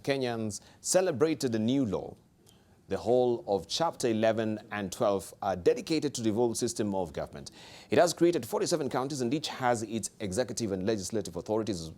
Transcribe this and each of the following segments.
Kenyans celebrated a new law. The whole of Chapter 11 and 12 are dedicated to the devolved system of government. It has created 47 counties and each has its executive and legislative authorities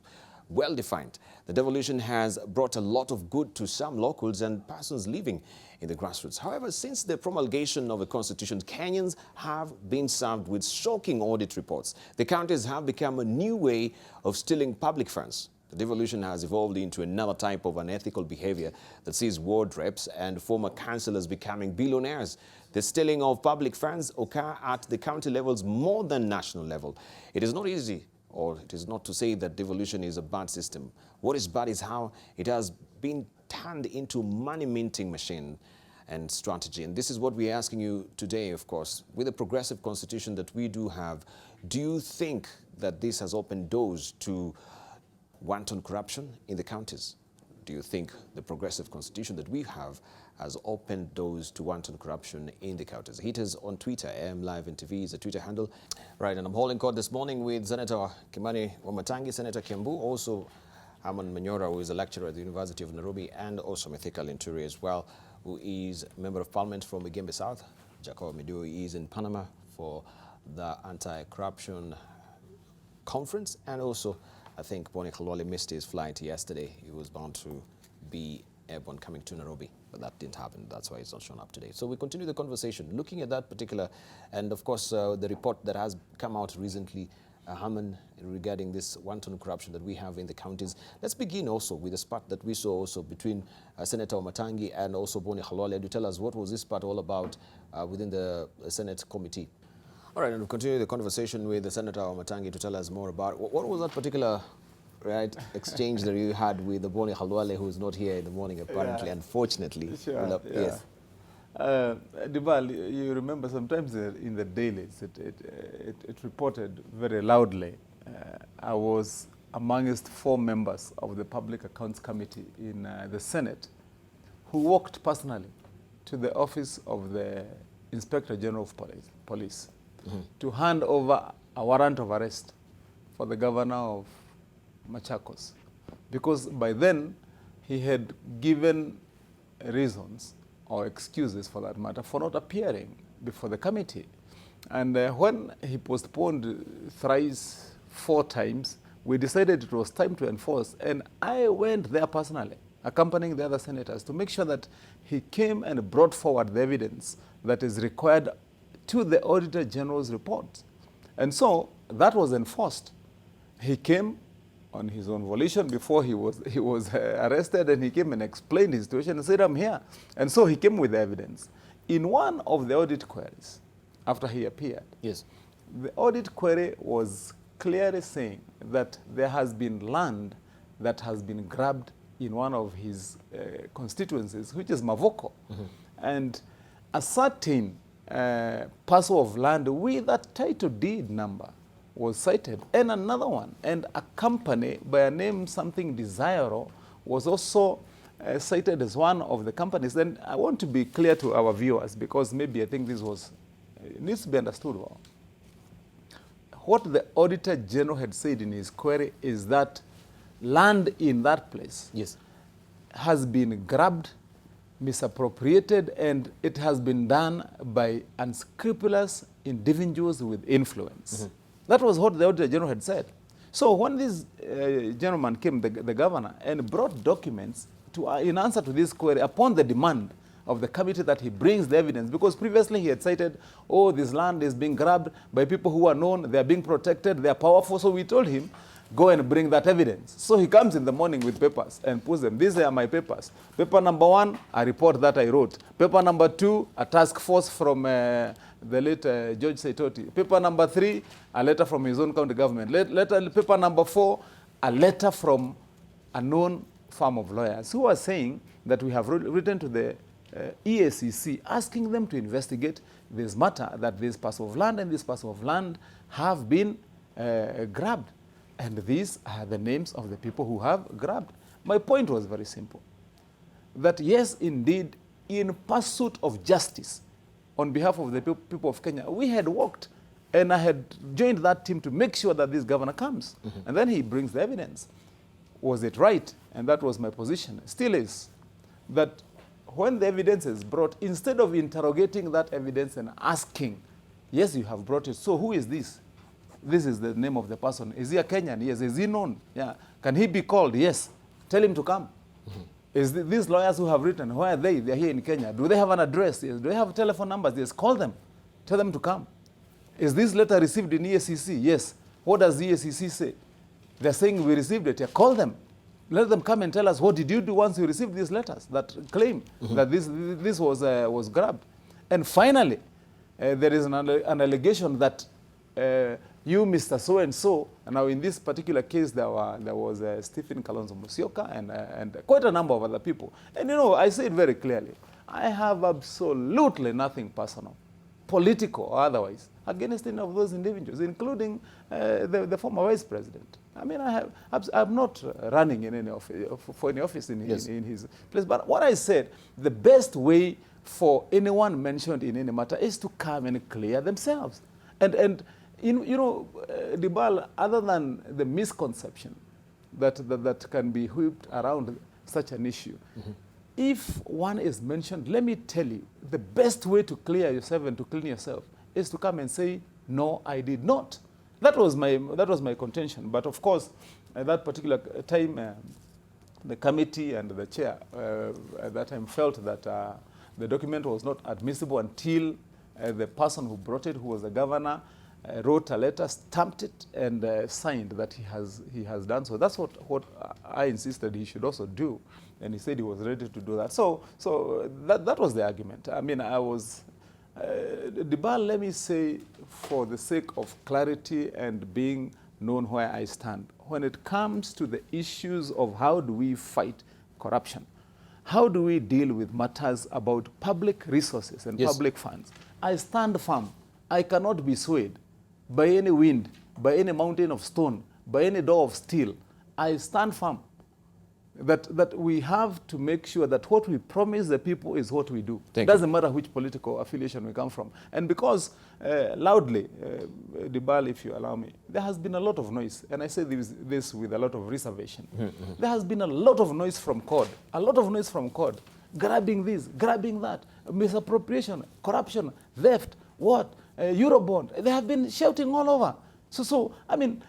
well defined. The devolution has brought a lot of good to some locals and persons living in the grassroots. However, since the promulgation of the constitution, Kenyans have been served with shocking audit reports. The counties have become a new way of stealing public funds. The devolution has evolved into another type of unethical behavior that sees ward reps and former councillors becoming billionaires. The stealing of public funds occur at the county levels more than national level. It is not easy, or it is not to say that devolution is a bad system. What is bad is how it has been turned into money-minting machine and strategy. And this is what we're asking you today, of course. With the progressive constitution that we do have, do you think that this has opened doors to wanton corruption in the counties? Do you think the progressive constitution that we have has opened doors to wanton corruption in the counties? Hit us on Twitter. AM Live and TV is a Twitter handle. Right, and I'm holding court this morning with Senator Kimani Wamatangi, Senator Kiambu, also Herman Manyora, who is a lecturer at the University of Nairobi, and also Mithika Linturi as well, who is Member of Parliament from Igembe South. Jacob Midui is in Panama for the anti-corruption conference, and also I think Boni Khalwale missed his flight yesterday. He was bound to be airborne coming to Nairobi, but that didn't happen. That's why he's not shown up today. So we continue the conversation, looking at that particular, and of course the report that has come out recently, Haman, regarding this wanton corruption that we have in the counties. Let's begin also with the spat that we saw also between Senator Wamatangi and also Boni Khalwale. Do tell us, what was this spat all about within the Senate committee? All right, and we'll continue the conversation with the Senator Wamatangi to tell us more about what was that particular exchange that you had with the Boni Khalwale, who is not here in the morning, apparently, unfortunately. Sure, Yes. Dibal, you remember sometimes in the dailies, it reported very loudly. I was amongst 4 members of the Public Accounts Committee in the Senate who walked personally to the office of the Inspector General of Police to hand over a warrant of arrest for the governor of Machakos, because by then he had given reasons or excuses, for that matter, for not appearing before the committee. And when he postponed thrice, 4 times, we decided it was time to enforce, and I went there personally, accompanying the other senators, to make sure that he came and brought forward the evidence that is required to the Auditor General's report. And so that was enforced. He came on his own volition before he was arrested, and he came and explained his situation and said, I'm here. And so he came with evidence. In one of the audit queries, after he appeared, Yes. the audit query was clearly saying that there has been land that has been grabbed in one of his constituencies, which is Mavoko. And a certain parcel of land with a title deed number was cited, and another one, and a company by a name something Desiro was also cited as one of the companies. And I want to be clear to our viewers, because maybe I think this needs to be understood well. What the Auditor General had said in his query is that land in that place has been grabbed, misappropriated, and it has been done by unscrupulous individuals with influence. That was what the Auditor General had said. So when this gentleman came, the governor, and brought documents in answer to this query upon the demand of the committee that he brings the evidence, because previously he had cited, oh, this land is being grabbed by people who are known, they are being protected, they are powerful. So we told him, go and bring that evidence. So he comes in the morning with papers and puts them. These are my papers. Paper number 1, a report that I wrote. Paper number 2, a task force from the late George Saitoti. Paper number 3, a letter from his own county government. Paper number 4, a letter from a known firm of lawyers who are saying that we have written to the EACC asking them to investigate this matter, that this parcel of land and this parcel of land have been grabbed. And these are the names of the people who have grabbed. My point was very simple. That yes, indeed, in pursuit of justice, on behalf of the people of Kenya, we had worked, and I had joined that team to make sure that this governor comes. And then he brings the evidence. was it right? And that was my position, still is, that when the evidence is brought, instead of interrogating that evidence and asking, yes, you have brought it, so who is this? This is the name of the person. Is he a Kenyan? Yes. Is he known? Yeah. Can he be called? Yes. Tell him to come. Is these lawyers who have written, where are they? They're here in Kenya. Do they have an address? Yes. Do they have telephone numbers? Yes. Call them. Tell them to come. Is this letter received in EACC? Yes. What does EACC say? They're saying we received it. Yeah. Call them. Let them come and tell us, what did you do once you received these letters that claim that this was grabbed? And finally, there is an allegation that you, Mr. So-and-so, and now in this particular case, there was Stephen Kalonzo Musyoka and quite a number of other people. And you know, I say it very clearly, I have absolutely nothing personal, political or otherwise, against any of those individuals, including the former vice president. I mean, I'm not running in any office, for any office in his place. But what I said, the best way for anyone mentioned in any matter is to come and clear themselves. And you know, Dibal, other than the misconception that can be whipped around such an issue, if one is mentioned, let me tell you, the best way to clear yourself and to clean yourself is to come and say, no, I did not. That was my contention. But of course, at that particular time, the committee and the chair at that time felt that the document was not admissible until the person who brought it, who was the governor, wrote a letter, stamped it, and signed that he has done so. That's what I insisted he should also do, and he said he was ready to do that. So that was the argument. I mean, I was Dibal, let me say, for the sake of clarity and being known where I stand, when it comes to the issues of how do we fight corruption, how do we deal with matters about public resources and public funds, I stand firm. I cannot be swayed by any wind, by any mountain of stone, by any door of steel. I stand firm that we have to make sure that what we promise the people is what we do. It doesn't matter which political affiliation we come from. And because loudly, Dibal, if you allow me, there has been a lot of noise, and I say this with a lot of reservation. There has been a lot of noise from CORD, grabbing this, grabbing that, misappropriation, corruption, theft, what? Eurobond. They have been shouting all over. So I mean,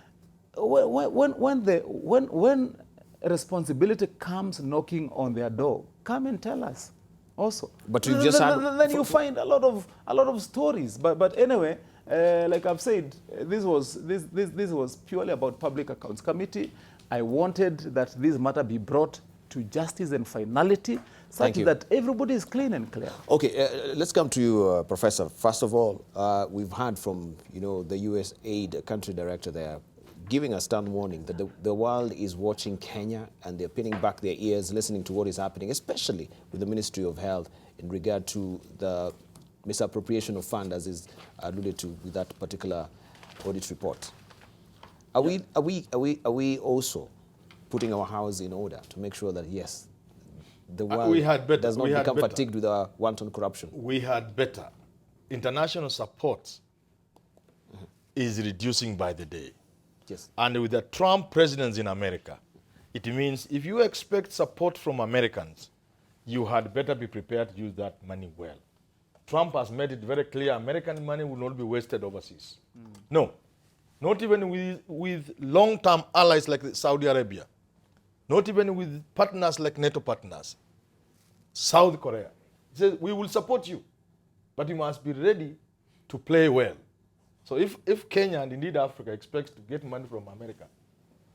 when responsibility comes knocking on their door, come and tell us also. But you just then you find a lot of stories. But anyway, like I've said, this was purely about Public Accounts Committee. I wanted that this matter be brought to justice and finality, such that everybody is clean and clear. Okay, let's come to you, Professor. First of all, we've heard from the USAID country director there, giving a stern warning that the world is watching Kenya and they're pinning back their ears, listening to what is happening, especially with the Ministry of Health in regard to the misappropriation of funds, as is alluded to with that particular audit report. Are we also putting our house in order to make sure that, yes, the world does not become fatigued with our wanton corruption? We had better. International support is reducing by the day. Yes. And with the Trump presidency in America, it means if you expect support from Americans, you had better be prepared to use that money well. Trump has made it very clear American money will not be wasted overseas. No, not even with long-term allies like Saudi Arabia, not even with partners like NATO partners. South Korea. He says, we will support you, but you must be ready to play well. So if Kenya and indeed Africa expects to get money from America,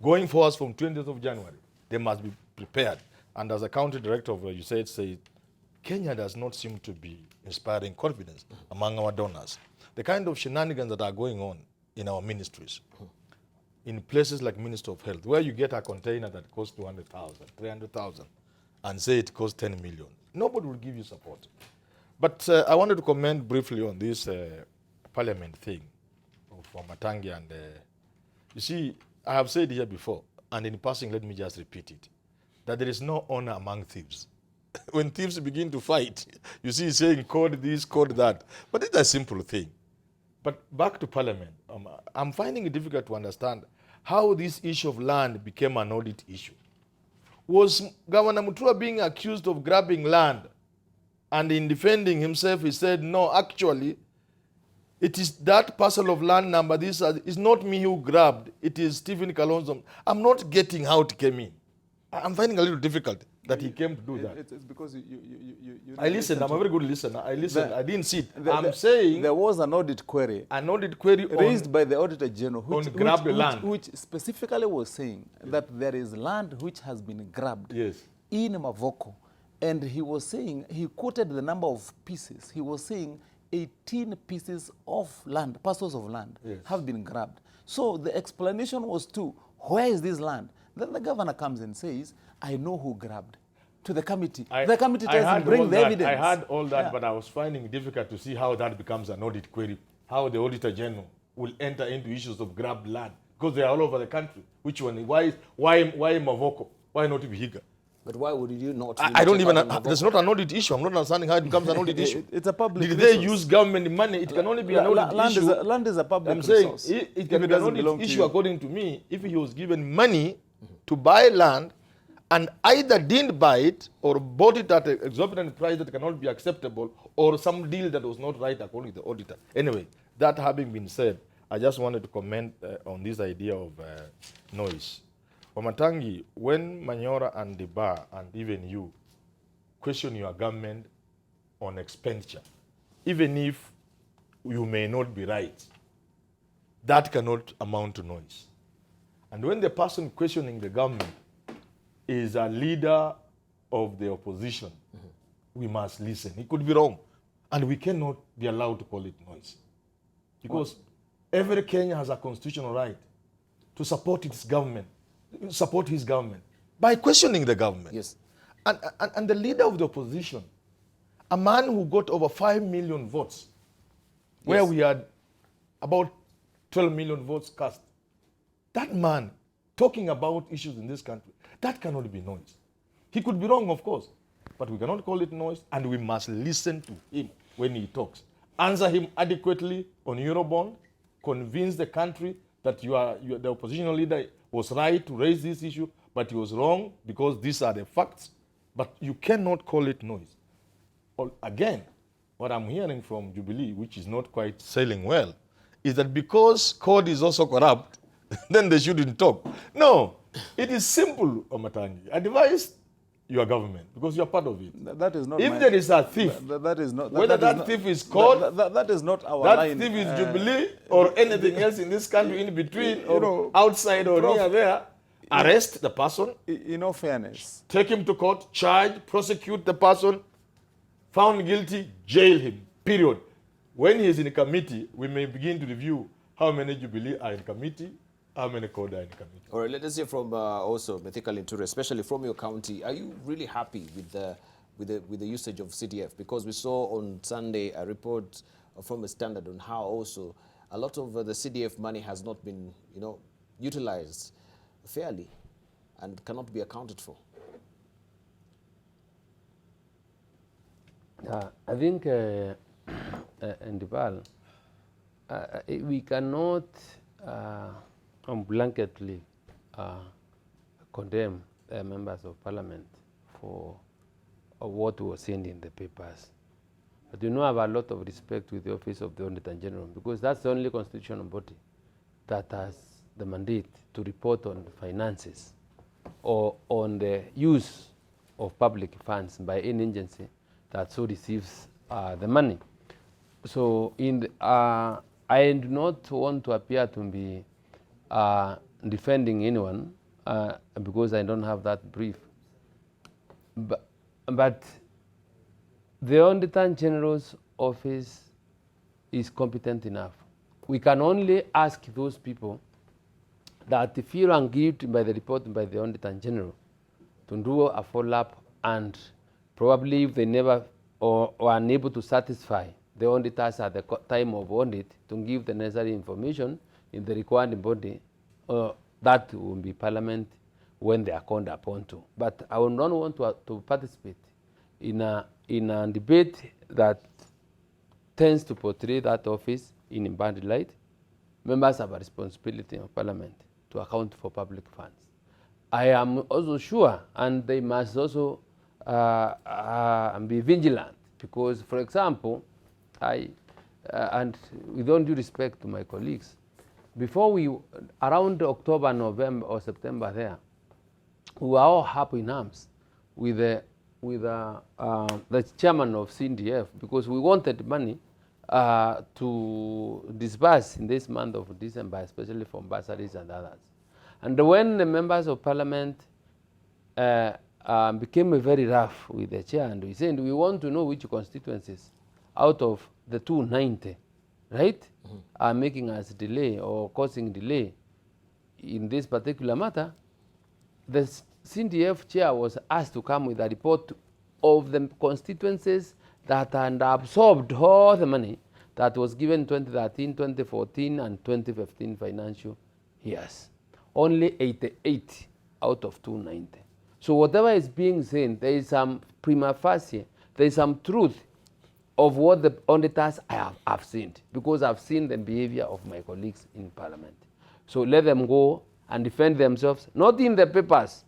going forward from 20th of January, they must be prepared. And as a country director of USAID said, Kenya does not seem to be inspiring confidence among our donors. The kind of shenanigans that are going on in our ministries, in places like Ministry of Health, where you get a container that costs 200,000, 300,000, and say it costs 10 million. Nobody will give you support. But I wanted to comment briefly on this parliament thing for Matangi. And you see, I have said here before, and in passing, let me just repeat it, that there is no honor among thieves. When thieves begin to fight, you see saying code this, code that. But it's a simple thing. But back to parliament, I'm finding it difficult to understand how this issue of land became an audit issue. Was Governor Mutua being accused of grabbing land? And in defending himself, he said, no, actually, it is that parcel of land number. This is not me who grabbed. It is Stephen Kalonzo. I'm not getting how it came in. I'm finding a little difficult that he came to do that. It's because you I listened. I'm a very good listener. I listened. I didn't see it. I'm saying there was an audit query. An audit query raised by the Auditor General, which specifically was saying that there is land which has been grabbed in Mavoko. And he was saying, he quoted the number of pieces. He was saying 18 pieces of land, parcels of land, have been grabbed. So the explanation was where is this land? Then the governor comes and says, I know who grabbed. To the committee. The committee doesn't bring the evidence. I heard all that, but I was finding it difficult to see how that becomes an audit query. How the Auditor General will enter into issues of grabbed land. Because they are all over the country. Which one? Why Mavoko? Why not Vihiga? But why would you not? I don't even. There's not an audit issue. I'm not understanding how it becomes an audit issue. It's a public resource. Did they use government money? It can only be an audit issue. Land is a public resource. I'm saying it can be an audit issue according to me if he was given money to buy land and either didn't buy it or bought it at an exorbitant price that cannot be acceptable or some deal that was not right according to the auditor. Anyway, that having been said, I just wanted to comment on this idea of noise. Wamatangi, when Manyora and Deba and even you question your government on expenditure, even if you may not be right, that cannot amount to noise. And when the person questioning the government is a leader of the opposition, we must listen. He could be wrong. And we cannot be allowed to call it noise. Because every Kenya has a constitutional right to support its government. Support his government by questioning the government. Yes. And the leader of the opposition, a man who got over 5 million votes, where we had about 12 million votes cast, that man talking about issues in this country, that cannot be noise. He could be wrong, of course, but we cannot call it noise, and we must listen to him when he talks. Answer him adequately on Eurobond, convince the country that the oppositional leader was right to raise this issue, but he was wrong because these are the facts. But you cannot call it noise. Again, what I'm hearing from Jubilee, which is not quite sailing well, is that because code is also corrupt, then they shouldn't talk. No, it is simple, Omatangi. Advise your government because you are part of it. That is not. If there is a thief, that is not. Whether that thief is called, that is not our that line. Thief is Jubilee or anything else in this country in between or outside or near there. Arrest the person. In all fairness, take him to court, charge, prosecute the person, found guilty, jail him. Period. When he is in a committee, we may begin to review how many Jubilee are in committee, how many code are in committee. All right, let us hear from also Methika Linture, especially from your county. Are you really happy with the usage of CDF? Because we saw on Sunday a report from a Standard on how also a lot of the CDF money has not been, utilized fairly and cannot be accounted for. I think, Ndibal, we cannot blanketly condemn members of parliament for what was seen in the papers. But I have a lot of respect with the office of the Auditor General because that's the only constitutional body that has the mandate to report on finances or on the use of public funds by any agency that so receives the money. So I do not want to appear to be defending anyone because I don't have that brief. But the Auditor General's office is competent enough. We can only ask those people that feel aggrieved by the report by the Auditor General to do a follow-up, and probably if they never or are unable to satisfy the auditors at the time of audit to give the necessary information in the required body, that will be Parliament when they are called upon to. But I would not want to participate in a debate that tends to portray that office in a bad light. Members have a responsibility of Parliament to account for public funds. I am also sure, and they must also be vigilant, because, for example, and with all due respect to my colleagues, before around October, November, or September there, we were all up in arms with the chairman of CNDF, because we wanted money to disburse in this month of December, especially from bursaries and others. And when the members of parliament became very rough with the chair, and we said, we want to know which constituencies out of the 290, right, are making us delay or causing delay in this particular matter. The CNDF chair was asked to come with a report of the constituencies that had absorbed all the money that was given 2013, 2014, and 2015 financial years. Only 88 out of 290. So whatever is being said, there is some prima facie, there is some truth of what the auditors have seen, because I've seen the behavior of my colleagues in Parliament. So let them go and defend themselves, not in the papers,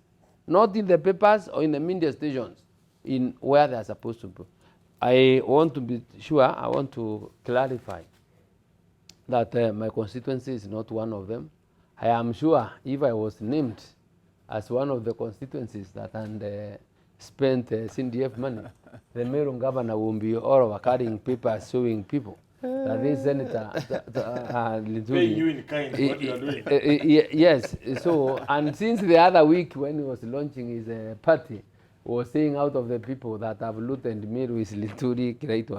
not in the papers or in the media stations, in where they are supposed to be. I want to be sure, I want to clarify that my constituency is not one of them. I am sure if I was named as one of the constituencies that spent CNDF money, the mayor and governor will be all over carrying papers showing people that this senator paying you in kind what you are doing. Yes. So, and since the other week when he was launching his party, was saying out of the people that have looted Meru is Lituri, Kreito,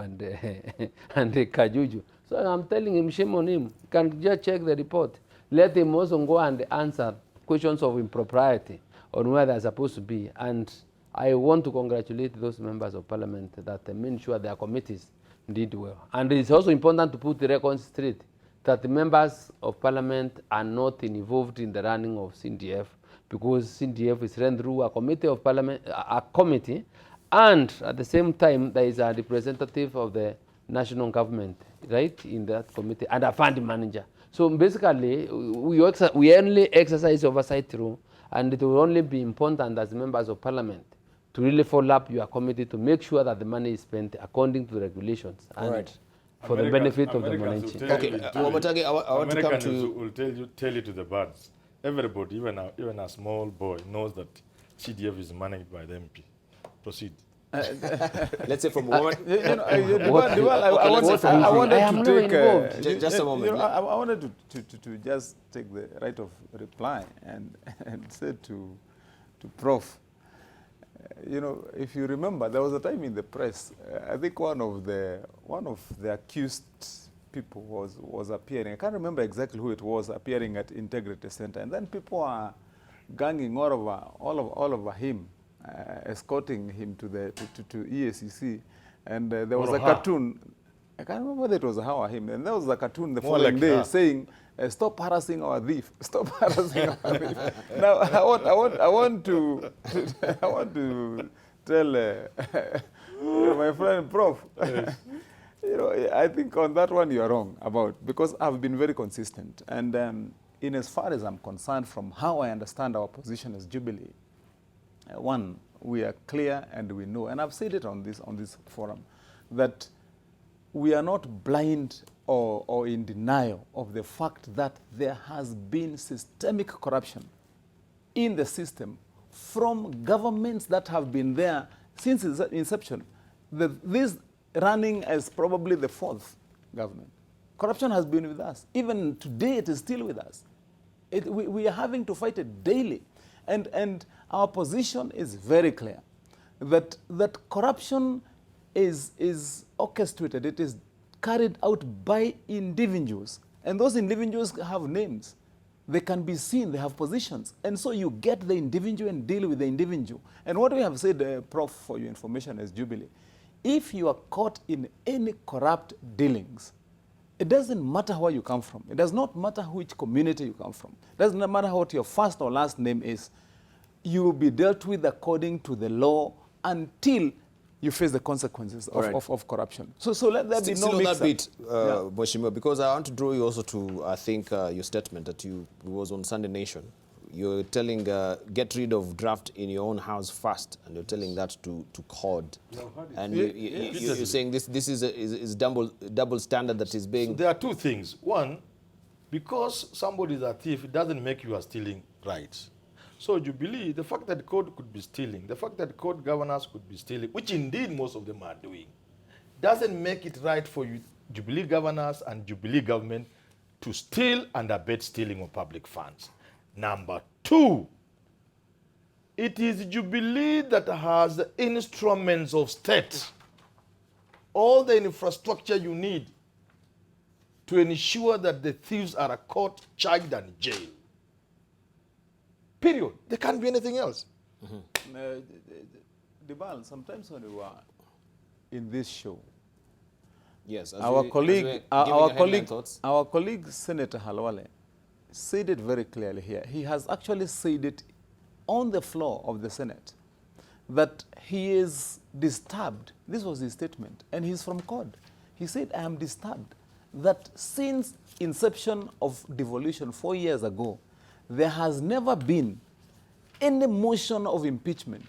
and Kajuju. So I'm telling him, shame on him. You can just check the report. Let him also go and answer questions of impropriety on where they're supposed to be. And I want to congratulate those members of parliament that made sure their committees did well. And it's also important to put the record straight that the members of parliament are not involved in the running of CNDF, because CNDF is run through a committee of parliament, a committee, and at the same time there is a representative of the national government, right, in that committee, and a fund manager. So basically, we only exercise oversight through, and it will only be important as members of parliament to really follow up your committee to make sure that the money is spent according to the regulations and right. for the benefit of the Monanchi. Okay, Wamatagi, I want to come to... will tell you to the birds. Everybody, even a small boy, knows that CDF is managed by the MP. Proceed. Let's say from woman... I wanted to take... just a moment. I wanted to just take the right of reply and say to Prof, if you remember, there was a time in the press, I think one of the accused people was appearing. I can't remember exactly who it was, appearing at Integrity Center, and then people are ganging all over him, escorting him to EACC, and there was a cartoon. I can't remember whether it was her or him, and there was a cartoon the following day saying, "Stop harassing our thief! Stop harassing our thief!" Now I want to tell my friend Prof. I think on that one you are wrong about, because I've been very consistent, and in as far as I'm concerned, from how I understand our position as Jubilee, one, we are clear and we know, and I've said it on this forum, that we are not blind or in denial of the fact that there has been systemic corruption in the system from governments that have been there since its inception. This running as probably the fourth government. Corruption has been with us. Even today, it is still with us. We are having to fight it daily. And our position is very clear, that corruption is orchestrated. It is carried out by individuals. And those individuals have names. They can be seen. They have positions. And so you get the individual and deal with the individual. And what we have said, Prof, for your information as Jubilee, if you are caught in any corrupt dealings, it doesn't matter where you come from. It does not matter which community you come from. It doesn't matter what your first or last name is. You will be dealt with according to the law until you face the consequences of corruption. So let there be no mix-up. Still on that bit, Mheshimiwa, because I want to draw you also to, I think, your statement that was on Sunday Nation, You're telling, get rid of draft in your own house first, and you're telling that to CORD. And you're saying this is double standard that is being... So there are two things. One, because somebody is a thief, it doesn't make you are stealing rights. So Jubilee, the fact that CORD could be stealing, the fact that CORD governors could be stealing, which indeed most of them are doing, doesn't make it right for you, Jubilee governors and Jubilee government to steal and abet stealing of public funds. Number two, it is Jubilee that has the instruments of state, all the infrastructure you need to ensure that the thieves are caught, charged, and jailed. Period. There can't be anything else. Dibal, sometimes when we were in this show, Yes, our colleague, Senator Halwale, said it very clearly here. He has actually said it on the floor of the Senate that he is disturbed. This was his statement, and he's from CORD. He said, I am disturbed that since inception of devolution 4 years ago, there has never been any motion of impeachment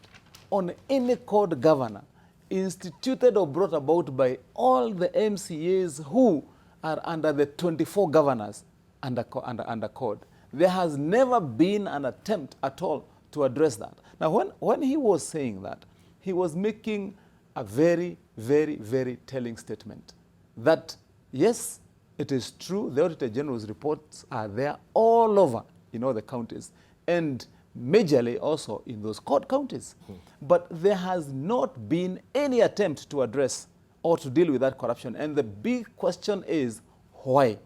on any CORD governor instituted or brought about by all the MCAs who are under the 24 governors under CORD. There has never been an attempt at all to address that. Now, when he was saying that, he was making a very, very, very telling statement that, yes, it is true, the Auditor General's reports are there all over in all the counties, and majorly also in those CORD counties. But there has not been any attempt to address or to deal with that corruption. And the big question is, why?